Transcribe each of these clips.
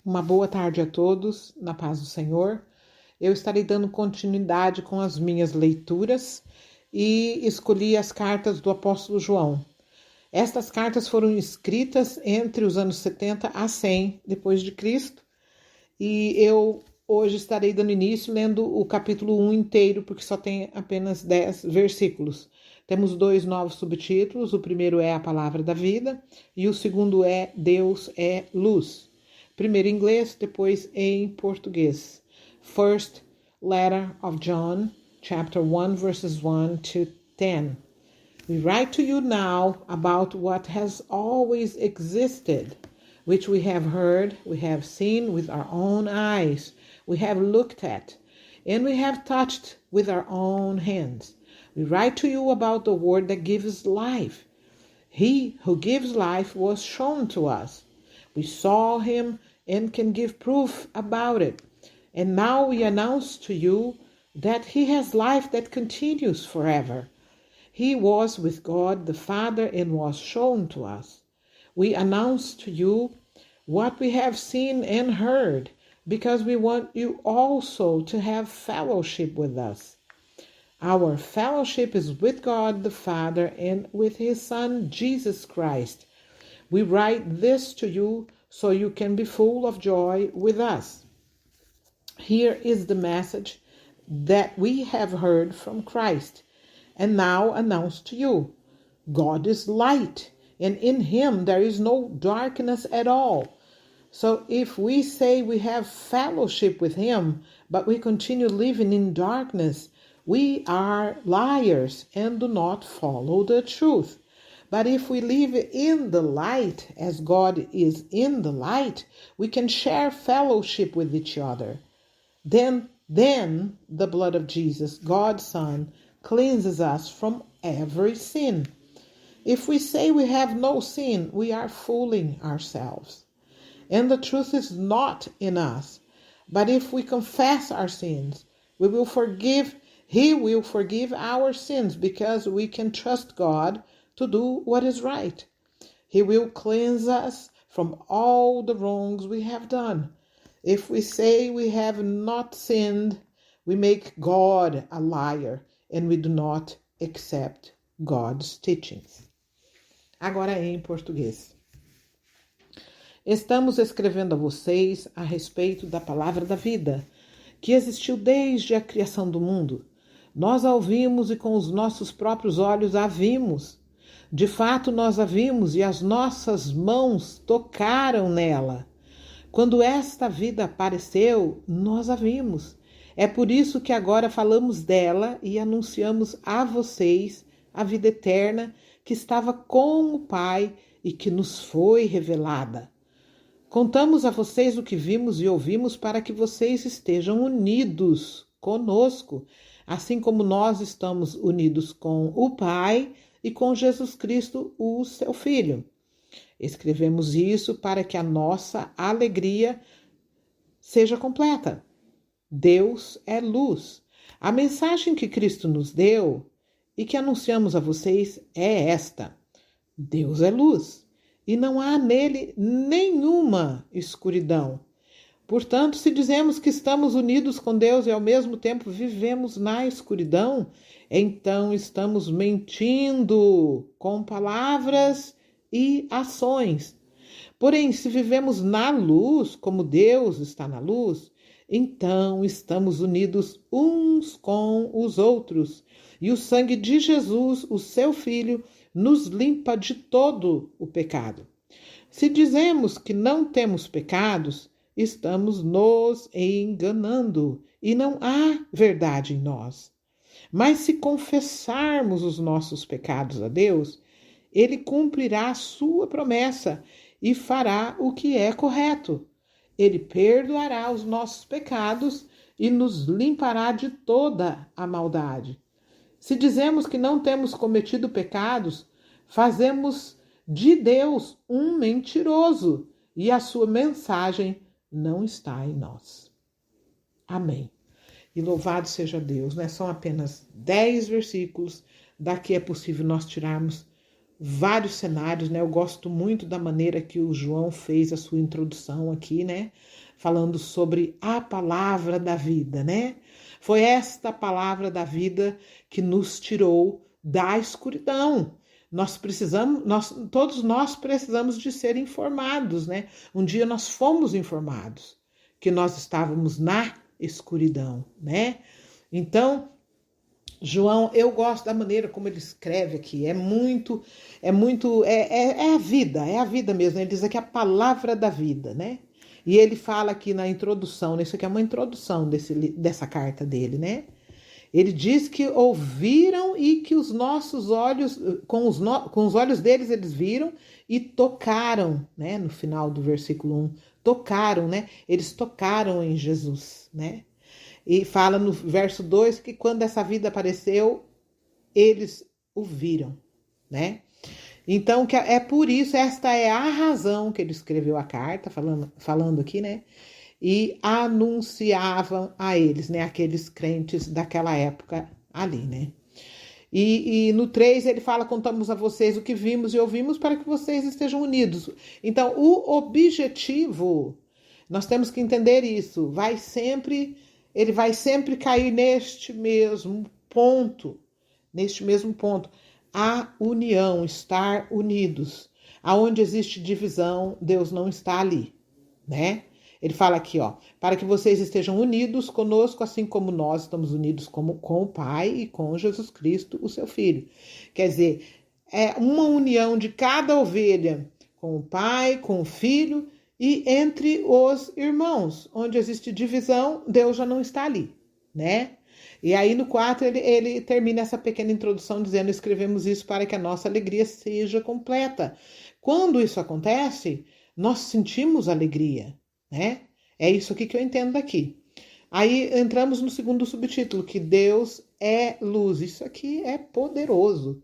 Uma boa tarde a todos, na paz do Senhor. Eu estarei dando continuidade com as minhas leituras e escolhi as cartas do apóstolo João. Estas cartas foram escritas entre os anos 70 a 100 depois de Cristo e eu hoje estarei dando início lendo o capítulo 1 inteiro, porque só tem apenas 10 versículos. Temos 2 novos subtítulos, o primeiro é a Palavra da Vida e o segundo é Deus é Luz. Primeiro em inglês, depois em português. First letter of John, chapter 1, verses 1 to 10. We write to you now about what has always existed, which we have heard, we have seen with our own eyes, we have looked at, and we have touched with our own hands. We write to you about the word that gives life. He who gives life was shown to us. We saw him and can give proof about it. And now we announce to you that he has life that continues forever. He was with God the Father and was shown to us. We announce to you what we have seen and heard, because we want you also to have fellowship with us. Our fellowship is with God the Father and with his Son, Jesus Christ. We write this to you so you can be full of joy with us. Here is the message that we have heard from Christ and now announce to you. God is light, and in him there is no darkness at all. So if we say we have fellowship with him, but we continue living in darkness, we are liars and do not follow the truth. But if we live in the light, as God is in the light, we can share fellowship with each other. Then the blood of Jesus, God's Son, cleanses us from every sin. If we say we have no sin, we are fooling ourselves. And the truth is not in us. But if we confess our sins, He will forgive our sins, because we can trust God to do what is right. He will cleanse us from all the wrongs we have done. If we say we have not sinned, we make God a liar, and we do not accept God's teachings. Agora em português. Estamos escrevendo a vocês a respeito da palavra da vida, que existiu desde a criação do mundo. Nós a ouvimos e com os nossos próprios olhos a vimos. De fato, nós a vimos e as nossas mãos tocaram nela. Quando esta vida apareceu, nós a vimos. É por isso que agora falamos dela e anunciamos a vocês a vida eterna que estava com o Pai e que nos foi revelada. Contamos a vocês o que vimos e ouvimos para que vocês estejam unidos conosco, assim como nós estamos unidos com o Pai e com Jesus Cristo, o seu Filho. Escrevemos isso para que a nossa alegria seja completa. Deus é luz. A mensagem que Cristo nos deu e que anunciamos a vocês é esta: Deus é luz e não há nele nenhuma escuridão. Portanto, se dizemos que estamos unidos com Deus e ao mesmo tempo vivemos na escuridão, então estamos mentindo com palavras e ações. Porém, se vivemos na luz, como Deus está na luz, então estamos unidos uns com os outros. E o sangue de Jesus, o seu Filho, nos limpa de todo o pecado. Se dizemos que não temos pecados, estamos nos enganando e não há verdade em nós. Mas se confessarmos os nossos pecados a Deus, Ele cumprirá a sua promessa e fará o que é correto. Ele perdoará os nossos pecados e nos limpará de toda a maldade. Se dizemos que não temos cometido pecados, fazemos de Deus um mentiroso e a sua mensagem não está em nós. Amém. E louvado seja Deus, né? São apenas 10 versículos, daqui é possível nós tirarmos vários cenários, né? Eu gosto muito da maneira que o João fez a sua introdução aqui, né? Falando sobre a palavra da vida, né? Foi esta palavra da vida que nos tirou da escuridão. Todos nós precisamos de ser informados, né? Um dia nós fomos informados que nós estávamos na escuridão, né? Então, João, eu gosto da maneira como ele escreve aqui. É a vida mesmo. Ele diz aqui a palavra da vida, né? E ele fala aqui na introdução, isso aqui é uma introdução dessa carta dele, né? Ele diz que ouviram e que os nossos olhos, com os olhos deles eles viram e tocaram, né? No final do versículo 1, tocaram, né? Eles tocaram em Jesus, né? E fala no verso 2 que quando essa vida apareceu, eles o viram, né? Então, é por isso, esta é a razão que ele escreveu a carta, falando aqui, né? E anunciavam a eles, né? Aqueles crentes daquela época ali, né? E no 3 ele fala, contamos a vocês o que vimos e ouvimos para que vocês estejam unidos. Então, o objetivo, nós temos que entender isso, ele vai sempre cair neste mesmo ponto, a união, estar unidos. Aonde existe divisão, Deus não está ali, né? Ele fala aqui, ó, para que vocês estejam unidos conosco, assim como nós estamos unidos com o Pai e com Jesus Cristo, o seu Filho. Quer dizer, é uma união de cada ovelha com o Pai, com o Filho e entre os irmãos. Onde existe divisão, Deus já não está ali, né? E aí no 4 ele termina essa pequena introdução dizendo, escrevemos isso para que a nossa alegria seja completa. Quando isso acontece, nós sentimos alegria, né? É isso aqui que eu entendo daqui. Aí entramos no segundo subtítulo, que Deus é luz. Isso aqui é poderoso.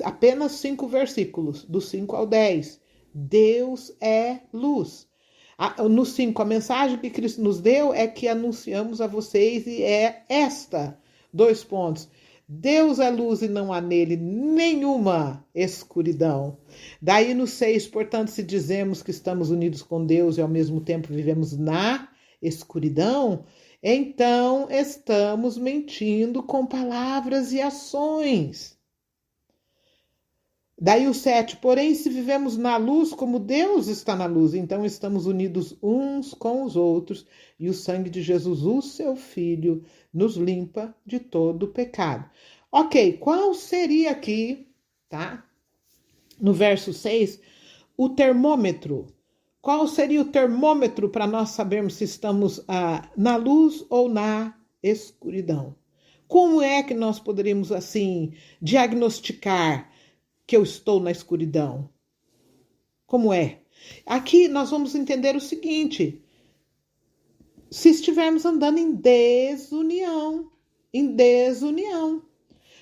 Apenas 5 versículos, do 5 ao 10. Deus é luz. No 5, a mensagem que Cristo nos deu é que anunciamos a vocês e é esta. 2 pontos. Deus é luz e não há nele nenhuma escuridão. Daí no 6, portanto, se dizemos que estamos unidos com Deus e ao mesmo tempo vivemos na escuridão, então estamos mentindo com palavras e ações. Daí o 7, porém, se vivemos na luz como Deus está na luz, então estamos unidos uns com os outros, e o sangue de Jesus, o seu Filho, nos limpa de todo pecado. Ok, qual seria aqui, tá? No verso 6, o termômetro. Qual seria o termômetro para nós sabermos se estamos na luz ou na escuridão? Como é que nós poderíamos, assim, diagnosticar que eu estou na escuridão? Como é? Aqui nós vamos entender o seguinte: se estivermos andando em desunião,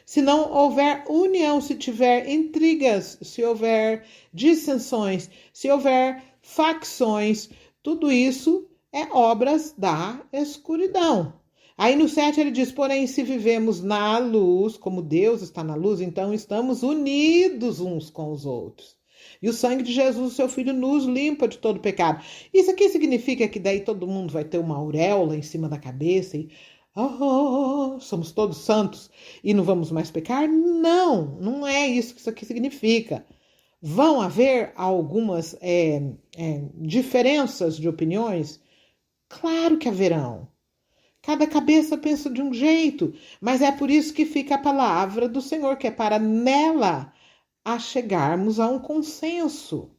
se não houver união, se tiver intrigas, se houver dissensões, se houver facções, tudo isso é obras da escuridão. Aí no 7 ele diz, porém, se vivemos na luz, como Deus está na luz, então estamos unidos uns com os outros. E o sangue de Jesus, seu Filho, nos limpa de todo pecado. Isso aqui significa que daí todo mundo vai ter uma auréola em cima da cabeça e somos todos santos e não vamos mais pecar? Não, não é isso que isso aqui significa. Vão haver algumas diferenças de opiniões? Claro que haverão. Cada cabeça pensa de um jeito, mas é por isso que fica a palavra do Senhor, que é para nela chegarmos a um consenso,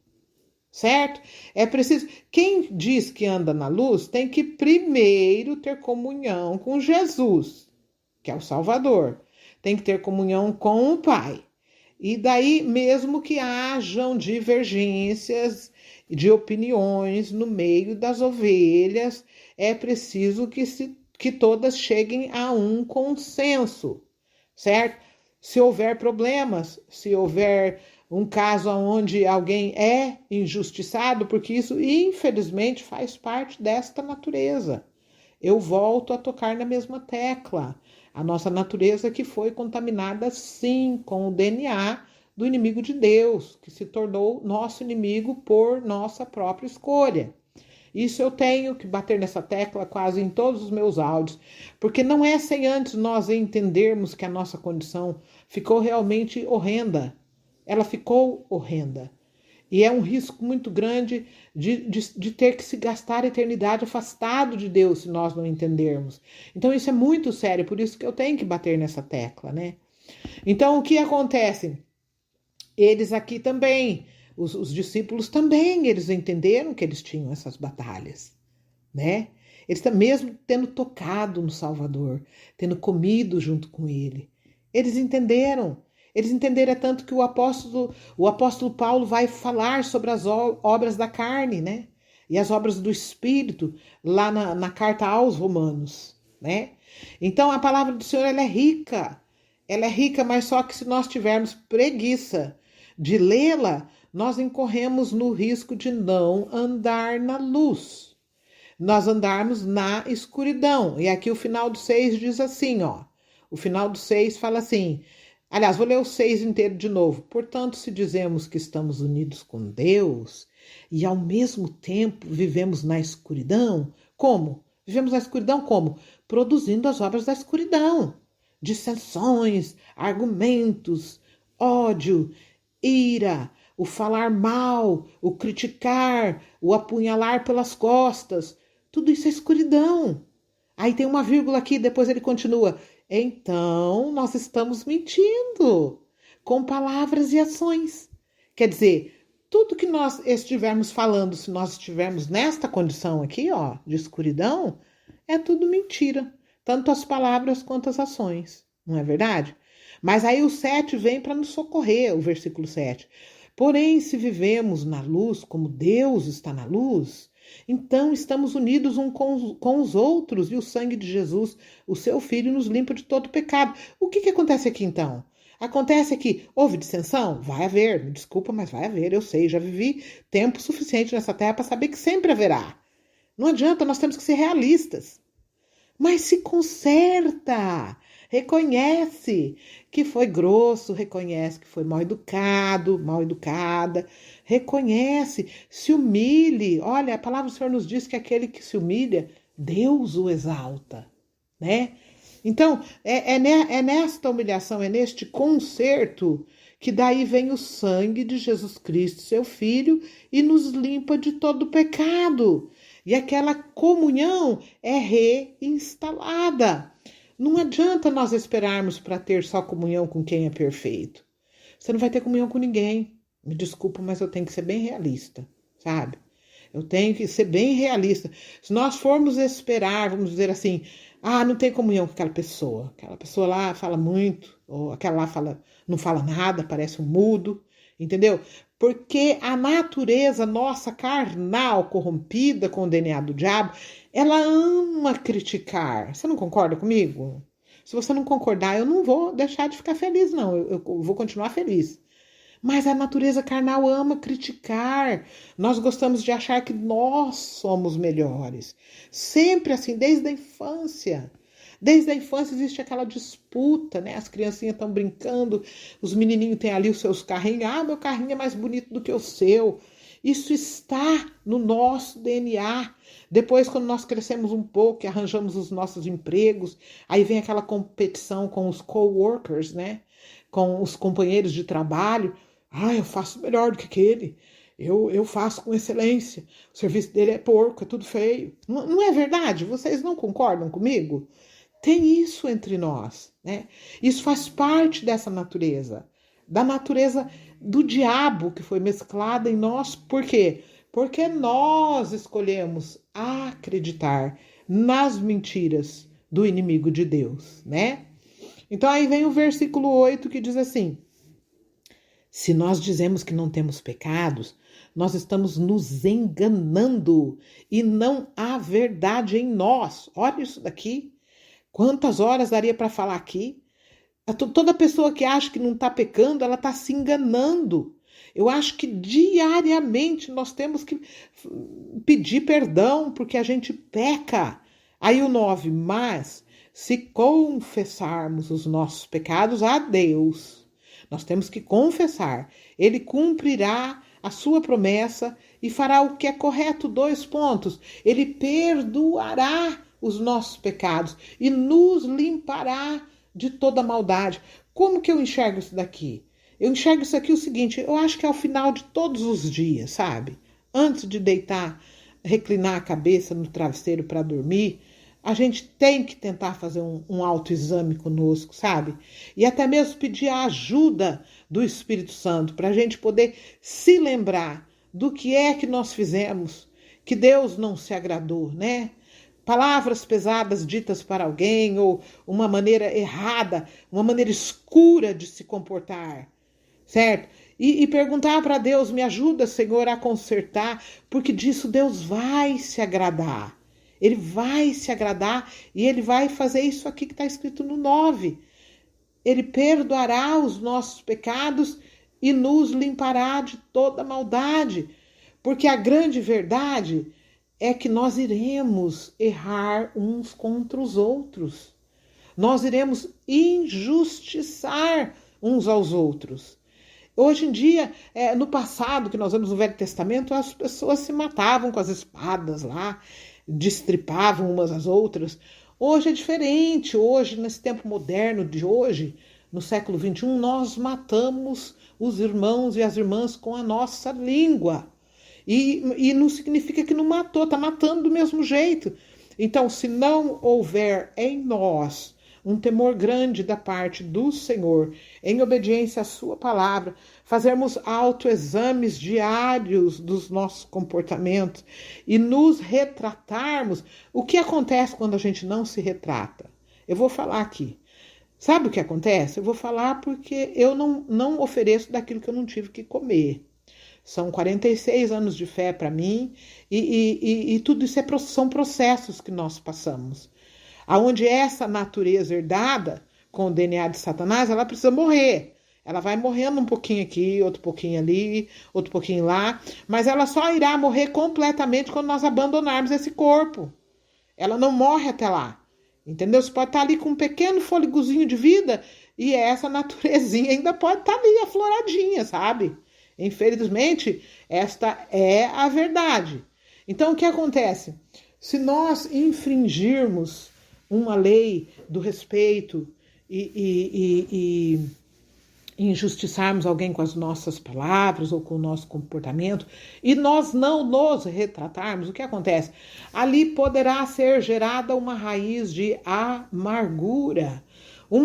certo? É preciso, quem diz que anda na luz tem que primeiro ter comunhão com Jesus, que é o Salvador, tem que ter comunhão com o Pai. E daí, mesmo que hajam divergências de opiniões no meio das ovelhas, é preciso que todas cheguem a um consenso, certo? Se houver problemas, se houver um caso onde alguém é injustiçado, porque isso, infelizmente, faz parte desta natureza. Eu volto a tocar na mesma tecla. A nossa natureza que foi contaminada, sim, com o DNA do inimigo de Deus, que se tornou nosso inimigo por nossa própria escolha. Isso eu tenho que bater nessa tecla quase em todos os meus áudios, porque não é sem antes nós entendermos que a nossa condição ficou realmente horrenda. Ela ficou horrenda. E é um risco muito grande de ter que se gastar a eternidade afastado de Deus se nós não entendermos. Então isso é muito sério, por isso que eu tenho que bater nessa tecla, né? Então o que acontece? Eles aqui também, os discípulos também, eles entenderam que eles tinham essas batalhas, né? Eles mesmo tendo tocado no Salvador, tendo comido junto com ele, eles entenderam. Eles entenderam tanto que o apóstolo Paulo vai falar sobre as obras da carne, né? E as obras do Espírito, lá na carta aos Romanos, né? Então a palavra do Senhor, ela é rica, mas só que se nós tivermos preguiça de lê-la, nós incorremos no risco de não andar na luz. Nós andarmos na escuridão. E aqui o final do 6 diz assim, ó. O final do 6 fala assim... Aliás, vou ler o 6 inteiro de novo. Portanto, se dizemos que estamos unidos com Deus e ao mesmo tempo vivemos na escuridão, como? Vivemos na escuridão como? Produzindo as obras da escuridão. Dissensões, argumentos, ódio, ira, o falar mal, o criticar, o apunhalar pelas costas. Tudo isso é escuridão. Aí tem uma vírgula aqui, depois ele continua. Então, nós estamos mentindo com palavras e ações. Quer dizer, tudo que nós estivermos falando, se nós estivermos nesta condição aqui, ó, de escuridão, é tudo mentira. Tanto as palavras quanto as ações. Não é verdade? Mas aí o 7 vem para nos socorrer, o versículo 7. Porém, se vivemos na luz, como Deus está na luz... Então estamos unidos uns com os outros e o sangue de Jesus, o seu Filho, nos limpa de todo pecado. O que acontece aqui então? Acontece que houve dissensão? Vai haver, me desculpa, mas vai haver, eu sei, já vivi tempo suficiente nessa terra para saber que sempre haverá. Não adianta, nós temos que ser realistas. Mas se conserta, reconhece que foi grosso, reconhece que foi mal educado, mal educada, reconhece, se humilhe. Olha, a palavra do Senhor nos diz que aquele que se humilha, Deus o exalta, né? Então, é nesta humilhação, é neste conserto que daí vem o sangue de Jesus Cristo, seu Filho, e nos limpa de todo pecado. E aquela comunhão é reinstalada. Não adianta nós esperarmos para ter só comunhão com quem é perfeito. Você não vai ter comunhão com ninguém. Me desculpa, mas eu tenho que ser bem realista, sabe? Eu tenho que ser bem realista. Se nós formos esperar, vamos dizer assim, não tem comunhão com aquela pessoa. Aquela pessoa lá fala muito, ou aquela lá não fala nada, parece um mudo, entendeu? Porque a natureza nossa carnal, corrompida com o DNA do diabo, ela ama criticar. Você não concorda comigo? Se você não concordar, eu não vou deixar de ficar feliz, não. Eu vou continuar feliz. Mas a natureza carnal ama criticar. Nós gostamos de achar que nós somos melhores. Sempre assim, desde a infância. Desde a infância existe aquela disputa, né? As criancinhas estão brincando, os menininhos têm ali os seus carrinhos. Meu carrinho é mais bonito do que o seu. Isso está no nosso DNA. Depois, quando nós crescemos um pouco e arranjamos os nossos empregos, aí vem aquela competição com os coworkers, né? Com os companheiros de trabalho. Eu faço melhor do que aquele. Eu faço com excelência. O serviço dele é porco, é tudo feio. Não é verdade? Vocês não concordam comigo? Tem isso entre nós, né? Isso faz parte dessa natureza, da natureza do diabo que foi mesclada em nós. Por quê? Porque nós escolhemos acreditar nas mentiras do inimigo de Deus, né? Então aí vem o versículo 8 que diz assim: se nós dizemos que não temos pecados, nós estamos nos enganando e não há verdade em nós. Olha isso daqui. Quantas horas daria para falar aqui? Toda pessoa que acha que não está pecando, ela está se enganando. Eu acho que diariamente nós temos que pedir perdão porque a gente peca. Aí o 9, mas se confessarmos os nossos pecados a Deus, Nós temos que confessar. Ele cumprirá a sua promessa e fará o que é correto. 2 pontos. Ele perdoará os nossos pecados e nos limpará de toda maldade. Como que eu enxergo isso daqui? Eu enxergo isso aqui o seguinte, eu acho que é o final de todos os dias, sabe? Antes de deitar, reclinar a cabeça no travesseiro para dormir, a gente tem que tentar fazer um autoexame conosco, sabe? E até mesmo pedir a ajuda do Espírito Santo para a gente poder se lembrar do que é que nós fizemos, que Deus não se agradou, né? Palavras pesadas ditas para alguém ou uma maneira errada, uma maneira escura de se comportar, certo? E perguntar para Deus, me ajuda, Senhor, a consertar, porque disso Deus vai se agradar. Ele vai se agradar e ele vai fazer isso aqui que está escrito no 9. Ele perdoará os nossos pecados e nos limpará de toda maldade. Porque a grande verdade é que nós iremos errar uns contra os outros. Nós iremos injustiçar uns aos outros. Hoje em dia, no passado, que nós vemos no Velho Testamento, as pessoas se matavam com as espadas lá, destripavam umas às outras. Hoje é diferente. Hoje, nesse tempo moderno de hoje, no século XXI, nós matamos os irmãos e as irmãs com a nossa língua. E não significa que não matou, está matando do mesmo jeito. Então, se não houver em nós um temor grande da parte do Senhor, em obediência à sua palavra, fazermos autoexames diários dos nossos comportamentos e nos retratarmos, o que acontece quando a gente não se retrata? Eu vou falar aqui. Sabe o que acontece? Eu vou falar porque eu não ofereço daquilo que eu não tive que comer. São 46 anos de fé para mim e tudo isso são processos que nós passamos. Onde essa natureza herdada com o DNA de Satanás, ela precisa morrer. Ela vai morrendo um pouquinho aqui, outro pouquinho ali, outro pouquinho lá, mas ela só irá morrer completamente quando nós abandonarmos esse corpo. Ela não morre até lá, entendeu? Você pode estar ali com um pequeno fôlegozinho de vida e essa naturezinha ainda pode estar ali afloradinha, sabe? Infelizmente, esta é a verdade. Então, o que acontece? Se nós infringirmos uma lei do respeito e injustiçarmos alguém com as nossas palavras ou com o nosso comportamento e nós não nos retratarmos, o que acontece? Ali poderá ser gerada uma raiz de amargura.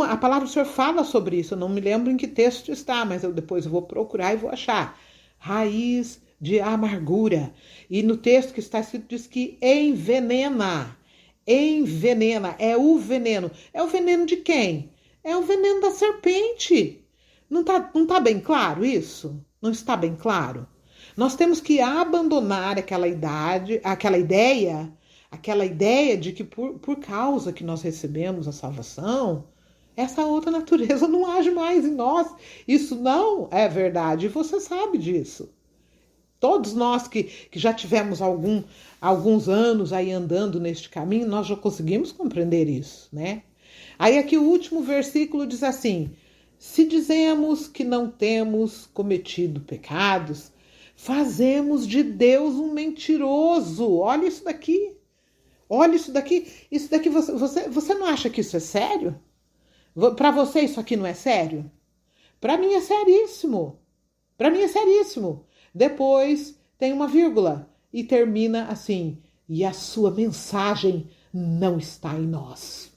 A palavra do Senhor fala sobre isso, eu não me lembro em que texto está, mas depois eu vou procurar e vou achar. Raiz de amargura. E no texto que está escrito diz que envenena. Envenena, é o veneno. É o veneno de quem? É o veneno da serpente. Não tá bem claro isso? Não está bem claro? Nós temos que abandonar aquela ideia de que por causa que nós recebemos a salvação, essa outra natureza não age mais em nós. Isso não é verdade. E você sabe disso. Todos nós que já tivemos alguns anos aí andando neste caminho, nós já conseguimos compreender isso, né? Aí aqui o último versículo diz assim: se dizemos que não temos cometido pecados, fazemos de Deus um mentiroso. Olha isso daqui. Olha isso daqui. Isso daqui, você não acha que isso é sério? Para você isso aqui não é sério? Para mim é seríssimo. Para mim é seríssimo. Depois tem uma vírgula e termina assim: e a sua mensagem não está em nós.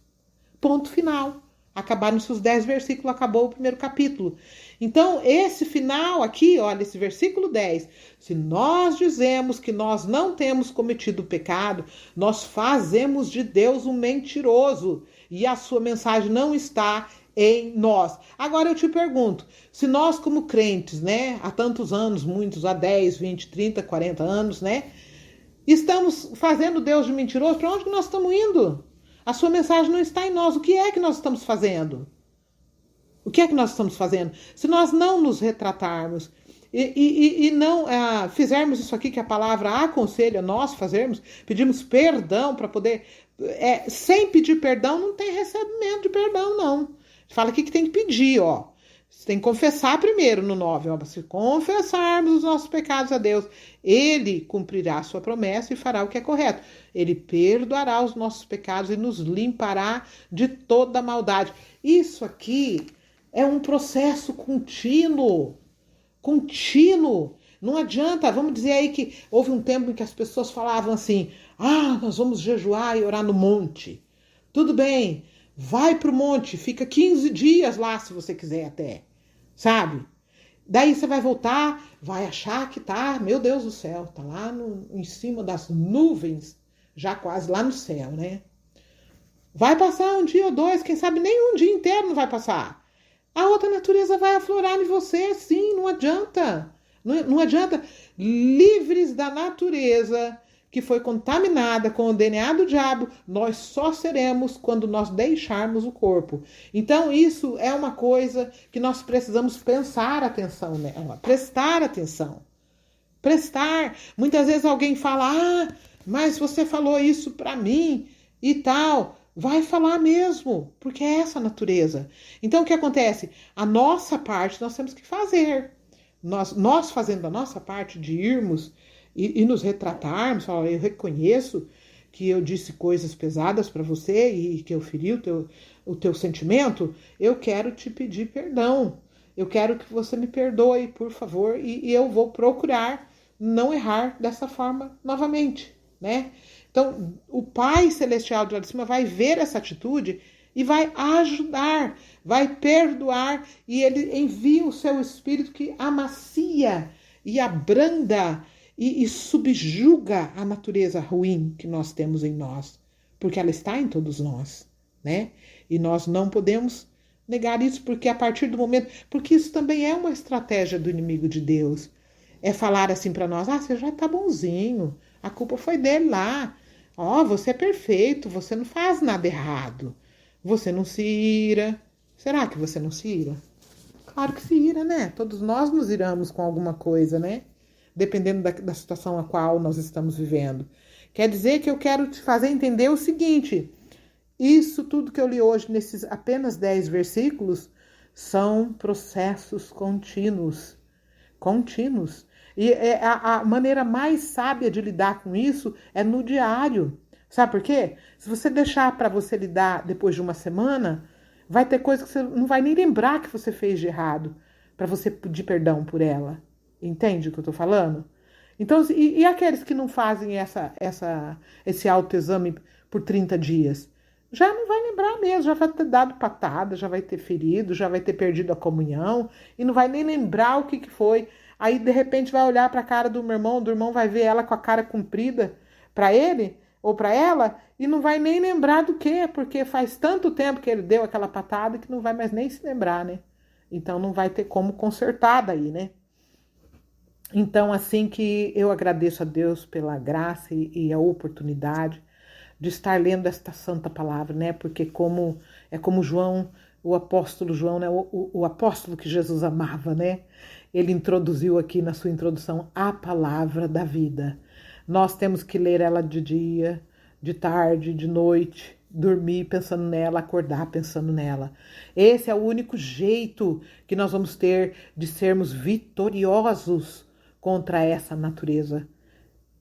Ponto final. Acabaram-se os 10 versículos, acabou o primeiro capítulo. Então, esse final aqui, olha, esse versículo 10. Se nós dizemos que nós não temos cometido pecado, nós fazemos de Deus um mentiroso e a sua mensagem não está em nós. Agora eu te pergunto, se nós como crentes, né, há tantos anos, muitos, há 10, 20, 30, 40 anos, né, estamos fazendo Deus de mentiroso, para onde que nós estamos indo? A sua mensagem não está em nós. O que é que nós estamos fazendo? O que é que nós estamos fazendo? Se nós não nos retratarmos e não fizermos isso aqui que a palavra aconselha nós fazermos, pedimos perdão para poder... sem pedir perdão, não tem recebimento de perdão, não. Fala aqui que tem que pedir, ó. Você tem que confessar primeiro no 9. Ó, se confessarmos os nossos pecados a Deus, Ele cumprirá a sua promessa e fará o que é correto. Ele perdoará os nossos pecados e nos limpará de toda maldade. Isso aqui é um processo contínuo. Contínuo. Não adianta, vamos dizer aí que houve um tempo em que as pessoas falavam assim, nós vamos jejuar e orar no monte. Tudo bem, vai pro monte, fica 15 dias lá se você quiser até, sabe? Daí você vai voltar, vai achar que tá, meu Deus do céu, tá lá em cima das nuvens, já quase lá no céu, né? Vai passar um dia ou dois, quem sabe nem um dia inteiro não vai passar. A outra natureza vai aflorar em você, sim, não adianta. Não adianta. Livres da natureza que foi contaminada com o DNA do diabo, nós só seremos quando nós deixarmos o corpo. Então, isso é uma coisa que nós precisamos pensar atenção nela, prestar atenção. Prestar. Muitas vezes alguém fala, mas você falou isso para mim e tal. Vai falar mesmo, porque é essa a natureza. Então, o que acontece? A nossa parte nós temos que fazer. Nós fazendo a nossa parte de irmos e nos retratarmos, falar, eu reconheço que eu disse coisas pesadas para você e que eu feri o teu sentimento, eu quero te pedir perdão. Eu quero que você me perdoe, por favor, e eu vou procurar não errar dessa forma novamente, né? Então, o Pai Celestial de lá de cima vai ver essa atitude e vai ajudar, vai perdoar, e Ele envia o seu Espírito que amacia e abranda e subjuga a natureza ruim que nós temos em nós, porque ela está em todos nós, né? E nós não podemos negar isso, porque a partir do momento... Porque isso também é uma estratégia do inimigo de Deus. É falar assim para nós, você já tá bonzinho, a culpa foi dele lá. Você é perfeito, você não faz nada errado. Você não se ira. Será que você não se ira? Claro que se ira, né? Todos nós nos iramos com alguma coisa, né? Dependendo da situação a qual nós estamos vivendo. Quer dizer que eu quero te fazer entender o seguinte: isso tudo que eu li hoje, nesses apenas 10 versículos, são processos contínuos. Contínuos. E a maneira mais sábia de lidar com isso é no diário. Sabe por quê? Se você deixar para você lidar depois de uma semana, vai ter coisa que você não vai nem lembrar que você fez de errado, para você pedir perdão por ela. Entende o que eu estou falando? Então, e aqueles que não fazem esse autoexame por 30 dias? Já não vai lembrar mesmo, já vai ter dado patada, já vai ter ferido, já vai ter perdido a comunhão, e não vai nem lembrar o que foi. Aí, de repente, vai olhar para a cara do irmão vai ver ela com a cara comprida para ele ou para ela, e não vai nem lembrar do quê, porque faz tanto tempo que ele deu aquela patada que não vai mais nem se lembrar, né? Então, não vai ter como consertar daí, né? Então, assim que eu agradeço a Deus pela graça e a oportunidade de estar lendo esta santa palavra, né? Porque como João, o apóstolo João, né? O apóstolo que Jesus amava, né? Ele introduziu aqui na sua introdução a palavra da vida. Nós temos que ler ela de dia, de tarde, de noite, dormir pensando nela, acordar pensando nela. Esse é o único jeito que nós vamos ter de sermos vitoriosos contra essa natureza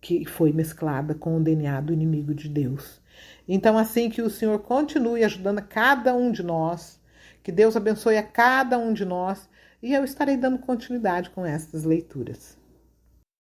que foi mesclada com o DNA do inimigo de Deus. Então, assim, que o Senhor continue ajudando a cada um de nós, que Deus abençoe a cada um de nós, e eu estarei dando continuidade com estas leituras.